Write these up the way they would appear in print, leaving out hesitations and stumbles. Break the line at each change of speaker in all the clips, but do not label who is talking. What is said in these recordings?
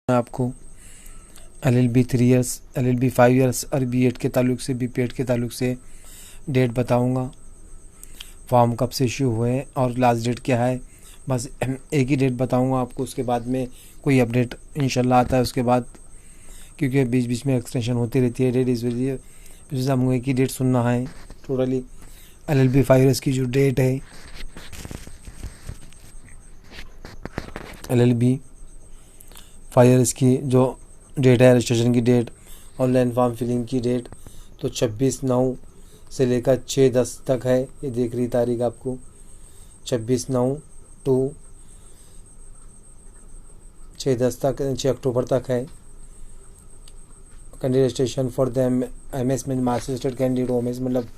आपको LLB 3 years, LLB 5 years और B.Ed के ताल्लुक से, B.Ped के ताल्लुक से डेट बताऊंगा, फॉर्म कब से इशू हुए और लास्ट डेट क्या है। बस एक ही डेट बताऊंगा आपको, उसके बाद में कोई अपडेट इंशाल्लाह आता है उसके बाद, क्योंकि बीच बीच में एक्सटेंशन होती रहती है डेट, इस वजह से हमको एक ही डेट सुनना है टोटली। LLB 5 ईयर्स की जो डेट है, LLB 5 ईयर्स की जो डेट है, रजिस्ट्रेशन की डेट, ऑनलाइन फॉर्म फिलिंग की डेट तो 26/9 से लेकर 6/10 तक है। ये देख रही तारीख आपको 26/9 टू 6/10 तक, 6 अक्टूबर तक है। Candidate registration for the MS में मास्टर स्टेट कैंडिडेट, OMS मतलब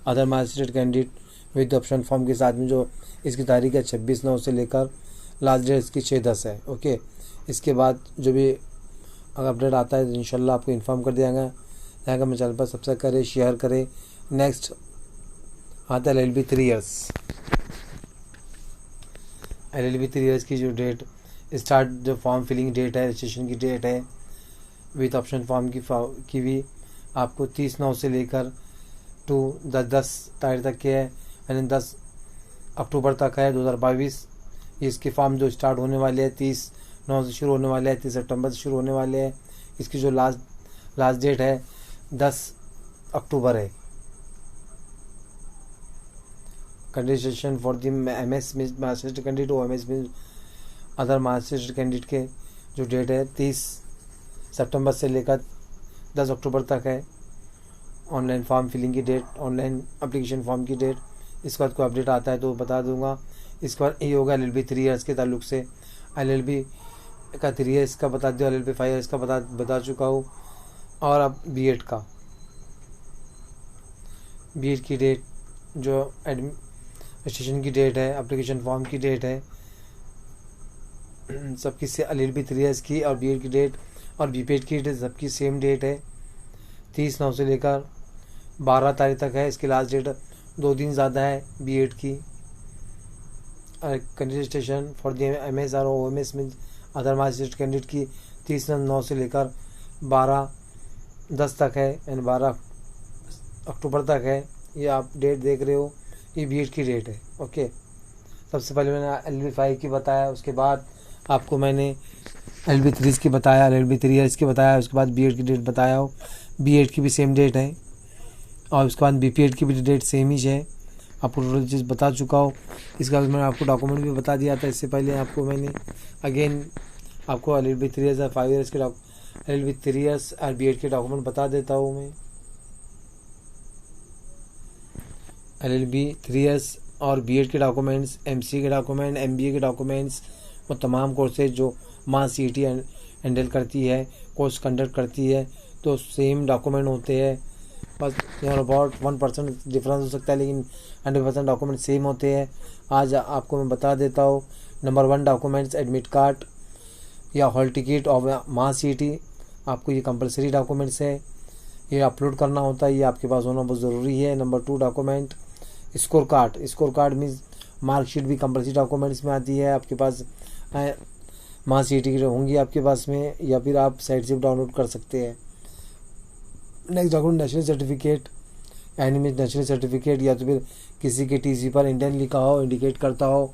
other master state candidate with option form के साथ में जो इसकी तारीख है 26/9 से लेकर लास्ट डेट इसकी 6/10 है। ओके, इसके बाद जो भी अगर अपडेट आता है तो इंशाल्लाह आपको इन्फॉर्म कर दिया जाएगा। मेरे चैनल पर सब्सक्राइब करें, शेयर करें। नेक्स्ट आता है LLB 3 ईयर्स। LLB 3 ईयर्स की जो डेट स्टार्ट, जो फॉर्म फिलिंग डेट है, रजिस्ट्रेशन की डेट है विथ ऑप्शन फॉर्म की भी आपको 30/9 से लेकर टू 10 तारीख तक के है, यानी 10 अक्टूबर तक है 2022। इसके फॉर्म जो स्टार्ट होने वाले हैं 30/9 से शुरू होने वाले हैं, 30 सितंबर से शुरू होने वाले हैं। इसकी जो लास्ट डेट है 10 अक्टूबर है। कंडीशन फॉर द MS में मास्टर कैंडिडेट, OMS में अदर मास्टर कैंडिडेट के जो डेट है 30 सितंबर से लेकर 10 अक्टूबर तक है। ऑनलाइन फॉर्म फिलिंग की डेट, ऑनलाइन एप्लीकेशन फॉर्म की डेट, इसके बाद कोई अपडेट आता है तो बता दूंगा। इसके बाद ये होगा LLB 3 ईयर्स के ताल्लुक से। LLB का 3 ईयर्स का बता दिया, LLB 5 ईयर्स का बता चुका हूँ। और अब B.Ed का, B.Ed की डेट जो रजिस्ट्रेशन की डेट है, एप्लीकेशन फॉर्म की डेट है, सबकी से LLB 3 ईयर्स की और B.Ed की डेट और B.Ped की डेट सबकी सेम डेट है। 30/9 से लेकर 12 तारीख तक है। इसकी लास्ट डेट 2 दिन ज़्यादा है B.Ed की। Candidate registration for the MS और OMS में अदर मास्टर कैंडिडेट की 30/9 से लेकर 12/10 तक है, यानी 12 अक्टूबर तक है। ये आप डेट देख रहे हो, ये B.Ed की डेट है। ओके, सबसे पहले मैंने LLB 5 की बताया, उसके बाद आपको मैंने LLB 3 की बताया, LLB 3 ईयर्स की बताया, उसके बाद B.Ed की डेट बताया हो। B.Ed की भी सेम डेट है और उसके बाद B.Ped की भी डेट सेम ही है। आपको टोटल चीज़ बता चुका हो। इसके बाद मैंने आपको डॉक्यूमेंट भी बता दिया था इससे पहले आपको। मैंने अगेन आपको LLB 3 ईयर्स और 5 ईयर्स के LLB 3 ईयर्स और B.Ed के डॉक्यूमेंट बता देता हूँ मैं। LLB 3 ईयर्स और B.Ed के डॉक्यूमेंट्स, MCA के डॉक्यूमेंट, MBA के डॉक्यूमेंट्स, वो तमाम कोर्सेज जो माँ CET हैंडल करती है, कोर्स कंडक्ट करती है, तो सेम डॉक्यूमेंट होते हैं। बस अबाउट 1% डिफरेंस हो सकता है, लेकिन 100% डॉक्यूमेंट सेम होते हैं। आज आपको मैं बता देता हूँ। नंबर 1 डॉक्यूमेंट्स एडमिट कार्ड या हॉल टिकट और माँ CET, आपको ये कंपलसरी डॉक्यूमेंट्स है, ये अपलोड करना होता है, ये आपके पास होना बहुत ज़रूरी है। Number 2 document score card means marksheet भी कंपलसरी डॉक्यूमेंट्स में आती है आपके पास। माँ CET की होंगी आपके पास में, या फिर आप साइट से डाउनलोड कर सकते हैं। नेक्स्ट डॉक्यूमेंट नेशनल सर्टिफिकेट, यानी मीन्स नेशनल सर्टिफिकेट, या तो फिर किसी के TC पर इंडियन लिखा हो, इंडिकेट करता हो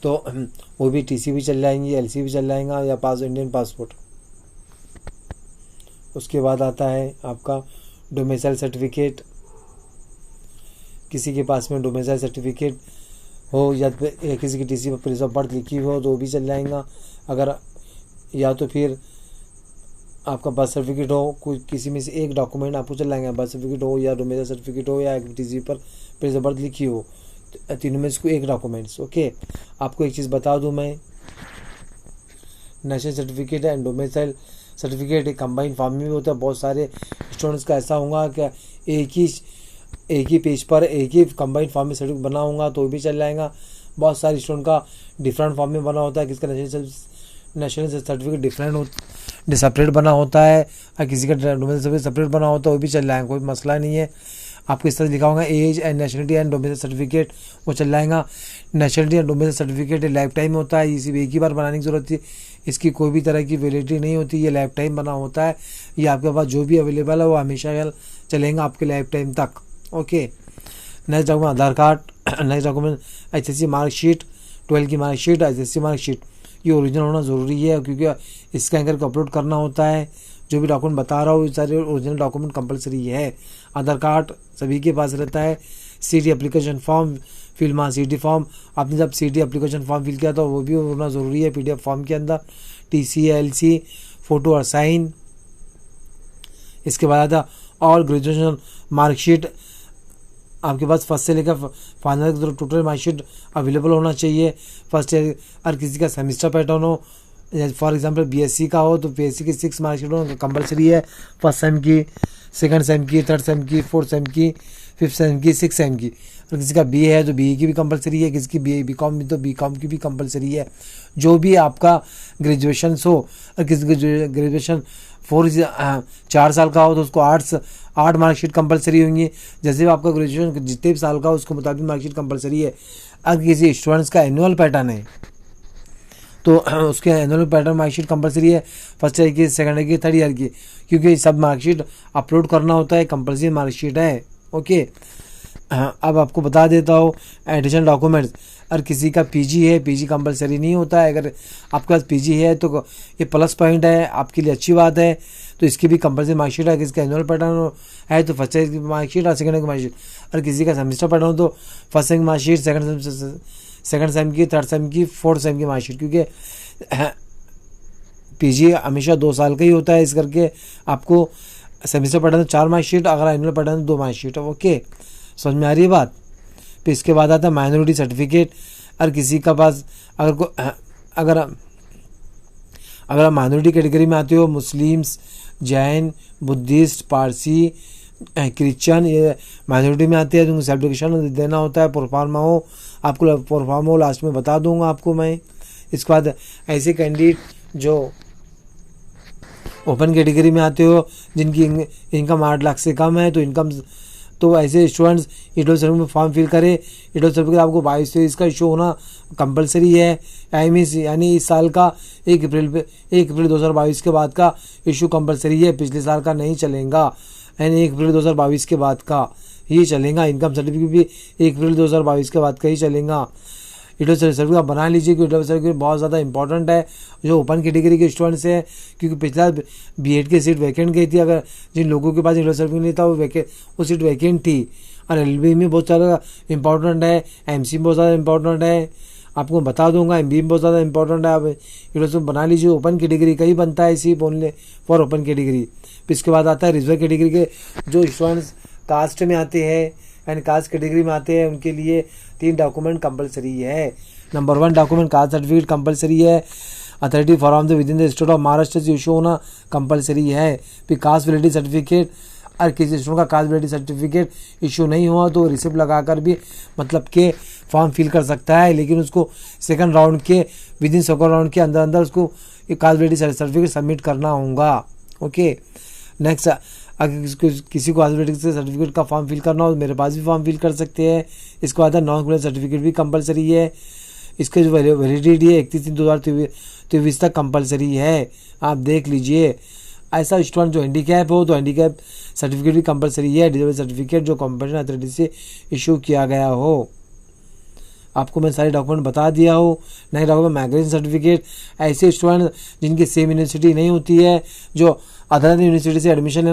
तो वो भी TC भी चल जाएंगी, LC भी चल जाएगा, या इंडियन पासपोर्ट। उसके बाद आता है आपका डोमिसाइल सर्टिफिकेट। किसी के पास में डोमिसाइल सर्टिफिकेट हो या किसी की TC पर प्लेस ऑफ बर्थ लिखी हो तो वो भी चल जाएगा। अगर या तो फिर आपका बर्थ सर्टिफिकेट हो, कोई किसी में से एक डॉक्यूमेंट आपको चल जाएगा, बर्थ सर्टिफिकेट हो या डोमिसाइल सर्टिफिकेट हो या TC पर प्लेस ऑफ बर्थ लिखी हो, तो तीनों में से कोई एक डॉक्यूमेंट्स। ओके, आपको एक चीज़ बता दूं मैं, national certificate and domicile certificate एक कंबाइंड फॉर्म में भी होता है। बहुत सारे स्टूडेंट्स का ऐसा होगा कि एक ही पेज पर एक ही कंबाइंड फॉर्म में सर्टिफिकेट बना होगा तो भी चल जाएगा। बहुत सारे स्टूडेंट का डिफरेंट फॉर्म में बना होता है, किसका नेशनल सर्टिफिकेट सेपरेट बना होता है और किसी का डोमिसाइल सर्टिफिकेट सेपरेट बना होता है, वो भी चल जाएगा, कोई मसला नहीं है। आपको इस तरह लिखा होगा age and nationality and domicile certificate, वो चल जाएगा। Nationality and domicile certificate life time होता है, इसी एक ही बार बनाने की जरूरत इसकी कोई भी तरह की वैलिडिटी नहीं होती, ये लाइफ टाइम बना होता है। ये आपके पास जो भी अवेलेबल है वो हमेशा चलेगा आपके लाइफ टाइम तक। Okay, next document Aadhaar card, next document HSC marksheet, 12 की मार्कशीट, एचएससी मार्कशीट, ये ओरिजिनल होना ज़रूरी है क्योंकि स्कैन करके अपलोड करना होता है। जो भी डॉक्यूमेंट बता रहा हूँ ये सारे ओरिजिनल डॉक्यूमेंट कंपलसरी है। आधार कार्ड सभी के पास रहता है। सीटी एप्लीकेशन फॉर्म फिल माँ सीटी फॉर्म, आपने जब सीटी एप्लीकेशन फॉर्म फिल किया तो वो भी होना ज़रूरी है पीडीएफ फॉर्म के अंदर। टीसी, एलसी, फ़ोटो और साइन। इसके बाद आता और ग्रेजुएशन मार्कशीट, आपके पास फर्स्ट से लेकर फाइनल टोटल मार्कशीट अवेलेबल होना चाहिए। फर्स्ट ईयर और किसी का सेमिस्टर पैटर्न हो, फॉर एग्जांपल बीएससी का हो तो बीएससी की 6 मार्कशीट होना कंपलसरी है। फर्स्ट सेम की, सेकंड सेम की, थर्ड सेम की, फोर्थ सेम की, फिफ्थ सेम की, सिक्स सेम की। और किसी का बी है तो बी की भी कंपलसरी है, किसी की बी कॉम तो बी कॉम की भी कंपलसरी है। जो भी आपका ग्रेजुएशन हो और किसी ग्रेजुएशन 4 साल का हो तो उसको 8 मार्कशीट कंपलसरी होंगी। जैसे भी आपका ग्रेजुएशन जितने भी साल का हो उसके मुताबिक मार्कशीट कंपलसरी है। अगर किसी स्टूडेंट्स का एनुअल पैटर्न है तो उसके एनुअल पैटर्न मार्कशीट कंपलसरी है, फर्स्ट ईयर की, सेकंड ईयर की, थर्ड ईयर की, क्योंकि सब मार्कशीट अपलोड करना होता है, कंपलसरी मार्कशीट है। ओके, अब आपको बता देता हूँ एडिशनल डॉक्यूमेंट्स। अगर किसी का पीजी है, पीजी कंपलसरी नहीं होता है। अगर आपके पास पीजी है तो ये प्लस पॉइंट है, आपके लिए अच्छी बात है। तो इसकी भी कंपलसरी मार्कशीट है। किसी का एनुअल पैटर्न है तो फर्स्ट ईयर की मार्कशीट और सेकंड ईयर की मार्कशीट। और किसी का सेमेस्टर पैटर्न हो तो फर्स्ट ईयर की मार्कशीट, सेकंड सेम की, थर्ड सेम की, फोर्थ सेम की मार्कशीट, क्योंकि पीजी हमेशा 2 साल का ही होता है। इस करके आपको सेमेस्टर पैटर्न 4 मार्कशीट, अगर एनुअल पैटर्न 2 मार्कशीट। ओके, समझ में आ रही है बात। फिर इसके बाद आता है माइनॉरिटी सर्टिफिकेट। और किसी का पास अगर आप माइनॉरिटी कैटेगरी में आते हो, Muslims, Jain, Buddhist, Parsi, Christian, ये माइनॉरिटी में आते हैं तो उनको सर्टिफिकेशन देना होता है। प्रोफार्मा हो, आपको प्रोफार्मा हो लास्ट में बता दूंगा आपको मैं। इसके बाद ऐसे कैंडिडेट जो ओपन कैटेगरी में आते हो, जिनकी इनकम 8 लाख से कम है, तो ऐसे स्टूडेंट्स ईडब्ल्यू सर्टिफिकेट में फॉर्म फिल करें। ईडब्ल्यू सर्टिफिकेट आपको 22 का इशू होना कंपलसरी है। यानी इस साल का 1 अप्रैल 2022 के बाद का इशू कंपलसरी है, पिछले साल का नहीं चलेगा। यानी 1 अप्रैल 2022 के बाद का ही चलेगा। इनकम सर्टिफिकेट भी 1 अप्रैल 2022 के बाद का ही चलेगा। ईडब्ल्यू सर्टिफिकेट आप बना लीजिए क्योंकि ईडब्ल्यू सर्टिफिकेट बहुत ज़्यादा इंपॉर्टेंट है जो ओपन कैटेगरी के स्टूडेंट्स हैं, क्योंकि पिछला बीएड की सीट वैकेंट गई थी। अगर जिन लोगों के पास ईडब्ल्यू सर्टिफिकेट नहीं था वो सीट वैकेंट थी। और एलएलबी में बहुत ज़्यादा इंपॉर्टेंट है, एमसी में बहुत ज़्यादा इंपॉर्टेंट है, आपको बता दूंगा। एमबी में बहुत ज़्यादा इंपॉर्टेंट है। आप ईडब्ल्यू सर्टिफिकेट बना लीजिए, ओपन कैटेगरी का ही बनता है, इसी ओनली फॉर ओपन कैटेगरी। फिर इसके बाद आता है रिजर्व कैटेगरी के जो स्टूडेंट्स कास्ट में आते हैं यानी कास्ट कैटेगरी में आते हैं, उनके लिए 3 डॉक्यूमेंट कंपलसरी है। Number 1 document caste certificate compulsory है। Authority from the within the state of Maharashtra से इशू होना कंपलसरी है। फिर कास्ट वैलिडिटी सर्टिफिकेट, और किसी स्टूडेंट का कास्ट वैलिडिटी सर्टिफिकेट इशू नहीं हुआ तो रिसिप्ट लगाकर भी मतलब के फॉर्म फिल कर सकता है, लेकिन उसको सेकंड राउंड के विद इन सेकंड राउंड के अंदर उसको कास्ट वैलिडिटी सर्टिफिकेट सबमिट करना होगा। ओके, नेक्स्ट, अगर किसी को कास्ट वैलिडिटी सर्टिफिकेट का फॉर्म फिल करना हो तो मेरे पास भी फॉर्म फिल कर सकते हैं। इसके बाद नॉन क्रिमिनल सर्टिफिकेट भी कंपलसरी है। इसके जो वैलिडिटी है 31/3/2023 तक कंपलसरी है, आप देख लीजिए। ऐसा स्टूडेंट जो हैंडीकैप हो तो हैंडीकैप सर्टिफिकेट भी कंपलसरी है। डिसेबल सर्टिफिकेट जो कॉम्पिटेंट अथॉरिटी से इशू किया गया हो। आपको मैं सारे डॉक्यूमेंट बता दिया हो। नेक्स्ट डॉक्यूमेंट माइग्रेशन सर्टिफिकेट, ऐसे स्टूडेंट जिनकी सेम यूनिवर्सिटी नहीं होती है, जो अदर यूनिवर्सिटी से एडमिशन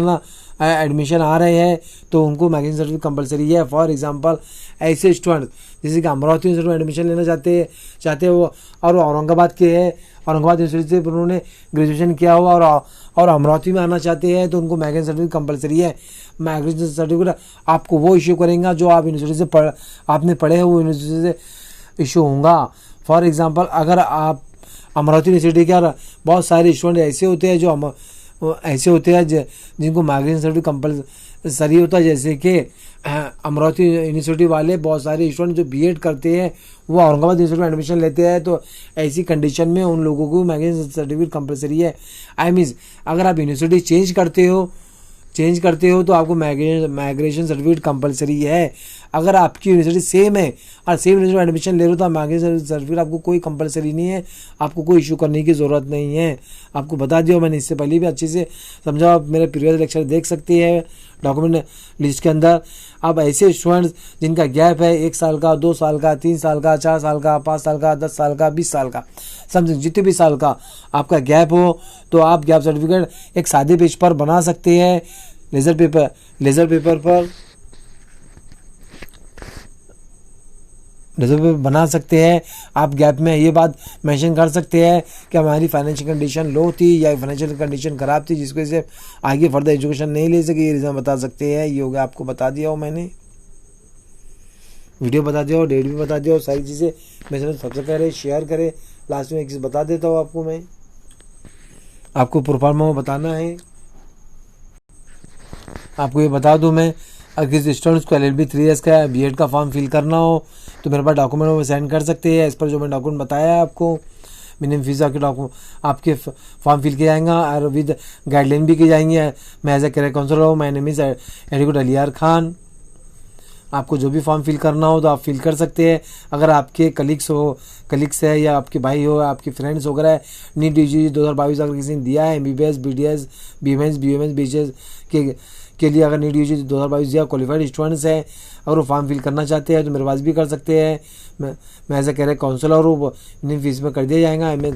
आ रहे हैं तो उनको माइग्रेशन सर्टिफिकेट कंपलसरी है। फॉर एग्जांपल ऐसे स्टूडेंट जैसे कि अमरावती यूनिवर्सिटी में एडमिशन लेना चाहते हो और वो औरंगाबाद के हैं, औरंगाबाद यूनिवर्सिटी से उन्होंने ग्रेजुएशन किया हुआ और अमरावती में आना चाहते हैं तो उनको माइग्रेशन सर्टिफिकेट कंपलसरी है। माइग्रेशन सर्टिफिकेट आपको वो इशू करेंगे जो आप यूनिवर्सिटी से आपने पढ़े हैं, वो यूनिवर्सिटी से इशू होगा। फॉर एग्जांपल अगर आप अमरावती यूनिवर्सिटी के बहुत सारे स्टूडेंट ऐसे होते हैं जिनको माइग्रेशन सर्टिफिकेट कंपलसरी होता है, जैसे कि अमरावती यूनिवर्सिटी वाले बहुत सारे स्टूडेंट जो बीएड करते हैं वो औरंगाबाद यूनिवर्सिटी में एडमिशन लेते हैं, तो ऐसी कंडीशन में उन लोगों को माइग्रेशन सर्टिफिकेट कंपलसरी है। आई मीन अगर आप यूनिवर्सिटी चेंज करते हो चेंज करते हो तो आपको माइग्रेशन सर्टिफिकेट कंपलसरी है। अगर आपकी यूनिवर्सिटी सेम है और सेम यूनिवर्सिटी में एडमिशन ले रहे हो तो माइग्रेशन सर्टिफिकेट आपको कोई कंपलसरी नहीं है, आपको कोई इशू करने की ज़रूरत नहीं है। आपको बता दिया मैंने, इससे पहले भी अच्छे से समझा, आप मेरे प्रीवियस लेक्चर देख सकते हैं डॉक्यूमेंट लिस्ट के अंदर। अब ऐसे स्टूडेंट्स जिनका गैप है 1 साल का, 2 साल का, 3 साल का, 4 साल का, 5 साल का, 10 साल का, 20 साल का, समथिंग जितने भी साल का आपका गैप हो तो आप गैप सर्टिफिकेट एक सादे पेज पर बना सकते हैं, लेज़र पेपर पर बना सकते हैं। आप गैप में ये बात मेंशन कर सकते हैं कि हमारी फाइनेंशियल कंडीशन लो थी या फाइनेंशियल कंडीशन ख़राब थी जिसकी वजह से आगे फर्दर एजुकेशन नहीं ले सके, ये रीज़न बता सकते हैं। ये हो गया, आपको बता दिया हो मैंने, वीडियो बता दिया हो, डेट भी बता दिया हो, सारी चीज़ें। मैं चैनल सब्सक्राइब करें, शेयर करें। लास्ट में एक चीज़ बता देता हूँ आपको, मैं आपको प्रोफार्मा में बताना है। आपको ये बता दूँ मैं, अगर किसी स्टूडेंट्स को LLB 3 ईयर्स का B.Ed का फॉर्म फिल करना हो तो मेरे पास डॉक्यूमेंट वो सेंड कर सकते हैं। इस पर जो मैं डॉक्यूमेंट बताया है आपको, मिनिमम फीस आपके फॉर्म फिल किया जाएगा और विद गाइडलाइन भी की जाएंगी। मैं एज ए करियर काउंसलर हूँ, my name is advocate Aliyar Khan. आपको जो भी फॉर्म फिल करना हो तो आप फिल कर सकते हैं। अगर आपके कलीग्स है या आपके भाई हो, आपके फ्रेंड्स वगैरह नीट UG 2022 अगर किसी ने दिया है MBBS, BDS, BMS, BCS के लिए, अगर नीट UG 2022 दिया, क्वालिफाइड स्टूडेंट्स हैं, अगर वो फॉर्म फिल करना चाहते हैं तो मेरे पास भी कर सकते हैं। मैं ऐसा कह रहा काउंसलर हूँ, इन्हीं फीस में कर दिया जाएगा।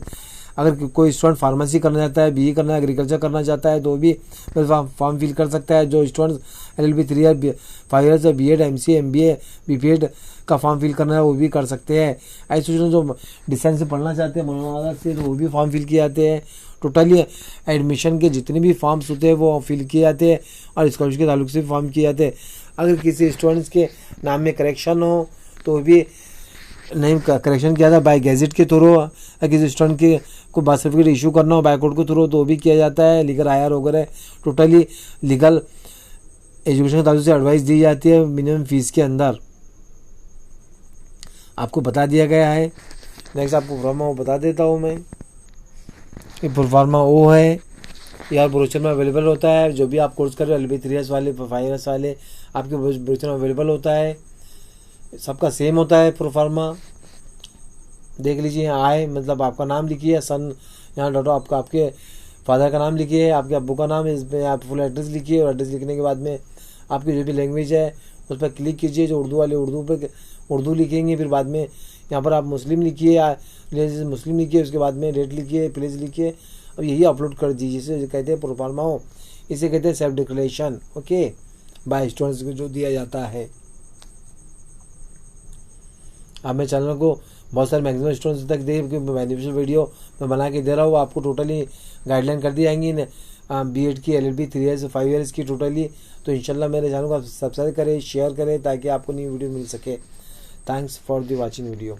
अगर कोई स्टूडेंट फार्मेसी करना चाहता है, BE करना है, एग्रीकल्चर करना चाहता है तो भी फॉर्म फिल कर सकता है। जो students LLB 3 year 5 years B.Ed, MCA, MBA, BPEd का फॉर्म फिल करना है वो भी कर सकते हैं। ऐसे स्टूडेंट जो डिस्टेंस से पढ़ना चाहते हैं मनोनागत से तो वो भी फॉर्म फिल किए जाते हैं। टोटली एडमिशन के जितने भी फॉर्म्स होते हैं वो फिल किए जाते हैं और स्कॉलरशिप के ताल्लुक से भी फॉर्म किए जाते हैं। अगर किसी स्टूडेंट्स के नाम में करेक्शन हो तो भी नहीं करेक्शन किया था बाय गैजेट के थ्रू। किसी स्टूडेंट के को बर्थ सर्टिफिकेट इशू करना हो बाय कोर्ट के थ्रू तो भी किया जाता है। लीगल IR वगैरह टोटली लीगल एजुकेशन के ताल्लुक से एडवाइस दी जाती है मिनिमम फीस के अंदर, आपको बता दिया गया है। नेक्स्ट आपको प्रोफार्मा वो बता देता हूँ मैं। ये प्रोफार्मा वो है यार, ब्रोचर में अवेलेबल होता है। जो भी आप कोर्स कर रहे हो LLB 3 ईयर्स वाले, 5 ईयर्स वाले, आपके ब्रोचर में अवेलेबल होता है। सबका सेम होता है प्रोफार्मा, देख लीजिए। यहाँ आए मतलब आपका नाम लिखिए, सन यहाँ डॉटो आपका आपके फादर का नाम लिखिए, आपके अब्बू का नाम, इसमें आप फुल एड्रेस लिखिए और एड्रेस लिखने के बाद में आपकी जो भी लैंग्वेज है उस पर क्लिक कीजिए। जो उर्दू वाले उर्दू पे उर्दू लिखेंगे, फिर बाद में यहाँ पर आप मुस्लिम लिखिए या मुस्लिम लिखिए, उसके बाद में डेट लिखिए, प्लेस लिखिए और यही अपलोड कर दीजिए। इसे कहते हैं प्रोफार्मा हो, इसे कहते हैं self declaration, okay, by students को जो दिया जाता है। अब मैं चैनल को बहुत सारे मैक्सिमम स्टूडेंट्स तक दे बेनिफिशियल वीडियो मैं बना के दे रहा हूँ। आपको टोटली गाइडलाइन कर दी जाएंगी B.Ed की, LLB 3 ईयर्स 5 ईयर्स की टोटली। तो इंशाल्लाह मेरे चैनल को आप सब्सक्राइब करें, शेयर करें ताकि आपको नई वीडियो मिल सके। Thanks for the watching video.